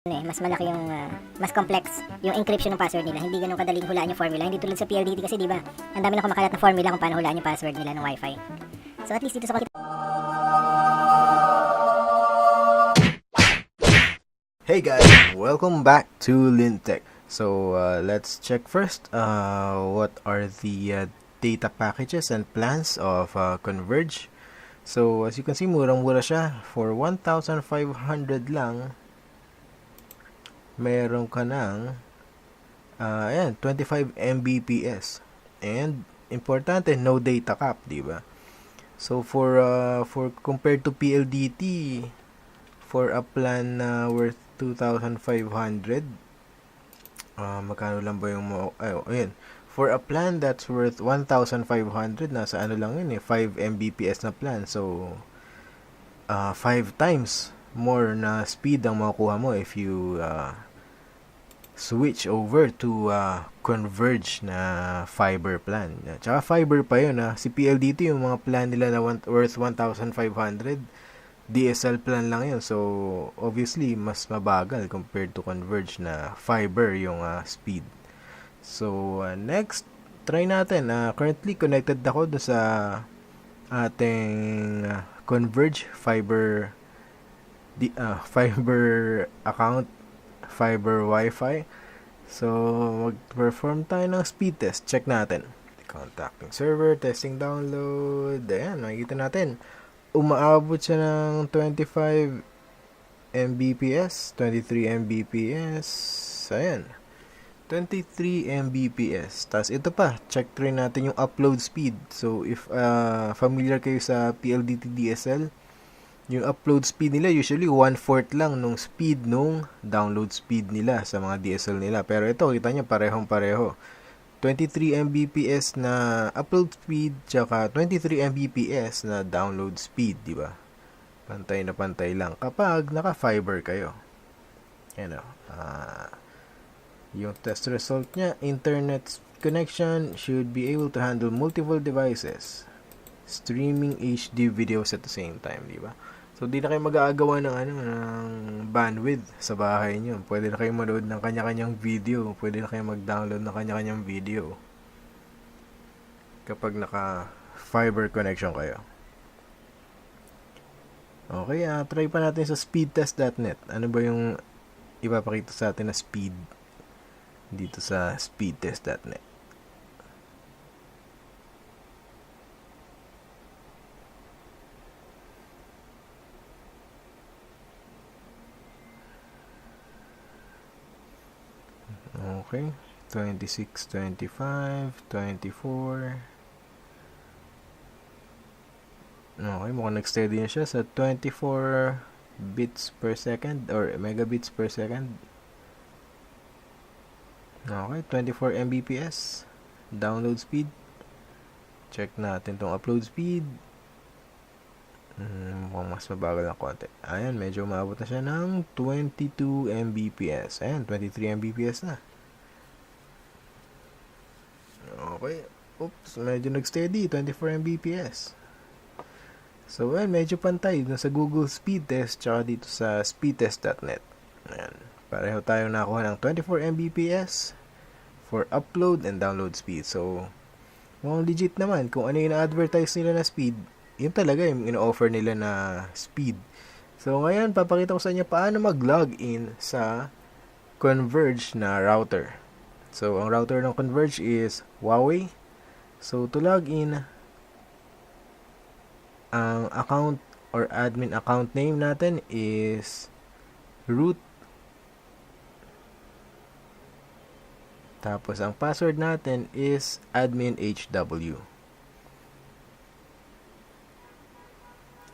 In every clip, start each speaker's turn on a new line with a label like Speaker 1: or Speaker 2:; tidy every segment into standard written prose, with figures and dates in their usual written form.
Speaker 1: mas malaki yung mas complex yung encryption ng password nila. Hindi ganun kadaling hulaan yung formula. Hindi tulad sa PLDT kasi, di ba? Ang dami na kumakalat na formula kung paano hulaan yung password nila ng Wi-Fi. So at least dito sa
Speaker 2: Hey guys, welcome back to Lintech. So let's check first what are the data packages and plans of CONVERGE. So as you can see, murang-mura siya. For 1,500 lang, meron ka ng ayan, 25 Mbps. And importante, no data cap, di ba? So for compared to PLDT, for a plan na worth 2,500, magkano lang ba yung ayun, for a plan that's worth 1,500, nasa ano lang yun 5 Mbps na plan. So 5 times more na speed ang makukuha mo if you switch over to CONVERGE na fiber plan. Tsaka fiber pa yun si PLDT, yung mga plan nila na worth 1,500, DSL plan lang yun. So obviously mas mabagal compared to CONVERGE na fiber yung speed. So next, try natin. Currently connected ako do sa ating CONVERGE fiber account, Fiber Wi-Fi. So mag-perform tayo ng speed test. Check natin. Contacting server, testing download. Ayan, makikita natin. Umaabot siya ng 25 Mbps, 23 Mbps. Ayan. 23 Mbps. Tapos ito pa, check rin natin yung upload speed. So if familiar kayo sa PLDT DSL, yung upload speed nila usually 1/4 lang nung speed nung download speed nila sa mga DSL nila. Pero ito, kita nyo, parehong-pareho. 23 Mbps na upload speed, tsaka 23 Mbps na download speed, di ba? Pantay na pantay lang kapag naka-fiber kayo. Yan yung test result niya, internet connection should be able to handle multiple devices, streaming HD videos at the same time, di ba? So, di na kayo mag-aagawa ng ng bandwidth sa bahay nyo. Pwede na kayo manood ng kanya-kanyang video. Pwede na kayo mag-download ng kanya-kanyang video kapag naka-fiber connection kayo. Okay, try pa natin sa speedtest.net. Ano ba yung ipapakita sa atin na speed dito sa speedtest.net? Okay, 26, 25, 24. Okay, mukhang nag-steady na siya sa 24 bits per second or megabits per second. Okay, 24 Mbps download speed. Check natin tong upload speed. Mukhang mas mabagal na konti. Ayan, medyo maabot na siya ng 22 Mbps. Ayan, 23 Mbps na. Okay. Oops, medyo nag-steady. 24 Mbps. So, ayan, medyo pantay dun sa Google Speedtest tsaka dito sa speedtest.net. Ayan. Pareho tayong nakuha ng 24 Mbps for upload and download speed. So, mukhang legit naman. Kung ano yung na-advertise nila na speed, yun talaga yung ino-offer nila na speed. So, ngayon, papakita ko sa inyo paano mag-login sa CONVERGE na router. So, ang router ng CONVERGE is Huawei. So, to log in, ang account or admin account name natin is root. Tapos, ang password natin is admin HW.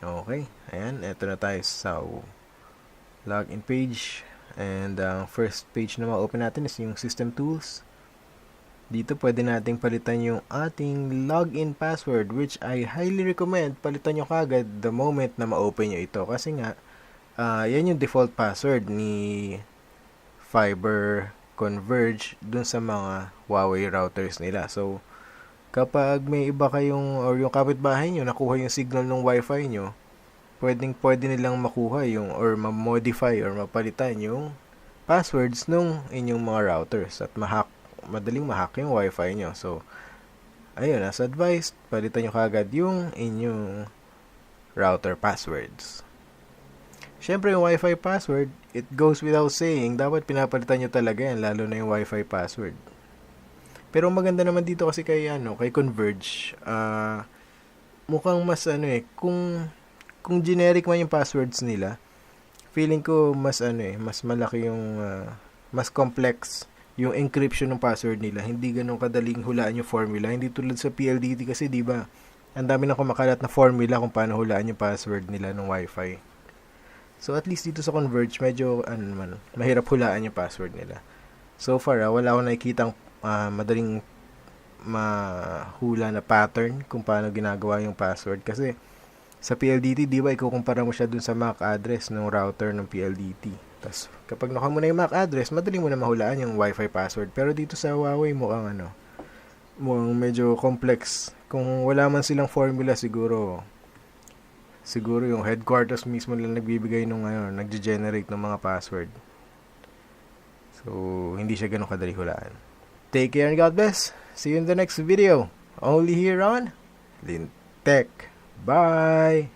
Speaker 2: Okay. Ayan, eto na tayo sa login page. And ang first page na ma-open natin is yung system tools. Dito pwede nating palitan yung ating login password, which I highly recommend palitan nyo kagad the moment na ma-open nyo ito. Kasi nga, yan yung default password ni Fiber CONVERGE dun sa mga Huawei routers nila. So, kapag may iba kayong, or yung kapitbahay nyo, nakuha yung signal ng Wi-Fi nyo, pwede nilang makuha yung, or ma-modify, or mapalitan yung passwords nung inyong mga routers at madaling mahack yung wifi nyo. So, ayun, as advised, palitan nyo kagad yung inyong router passwords. Syempre, yung wifi password, it goes without saying, dapat pinapalitan nyo talaga yan, lalo na yung wifi password. Pero maganda naman dito kasi kay Converge, mukhang mas kung generic man yung passwords nila, feeling ko mas mas malaki yung mas complex yung encryption ng password nila. Hindi ganun kadaling hulaan yung formula. Hindi tulad sa PLDT kasi, di ba? Ang dami na kumakalat na formula kung paano hulaan yung password nila ng Wi-Fi. So at least dito sa Converge, medyo mahirap hulaan yung password nila. So far, wala akong nakikitang madaling mahula na pattern kung paano ginagawa yung password kasi sa PLDT, di ba, ikukumpara mo siya dun sa MAC address ng router ng PLDT. Tapos, kapag nakuha mo na yung MAC address, madali mo na mahulaan yung Wi-Fi password. Pero dito sa Huawei, mukhang medyo complex. Kung wala man silang formula, siguro yung headquarters mismo lang nagbibigay nagge-generate ng mga password. So, hindi siya ganun kadali hulaan. Take care and God bless. See you in the next video. Only here on Lintech. Bye!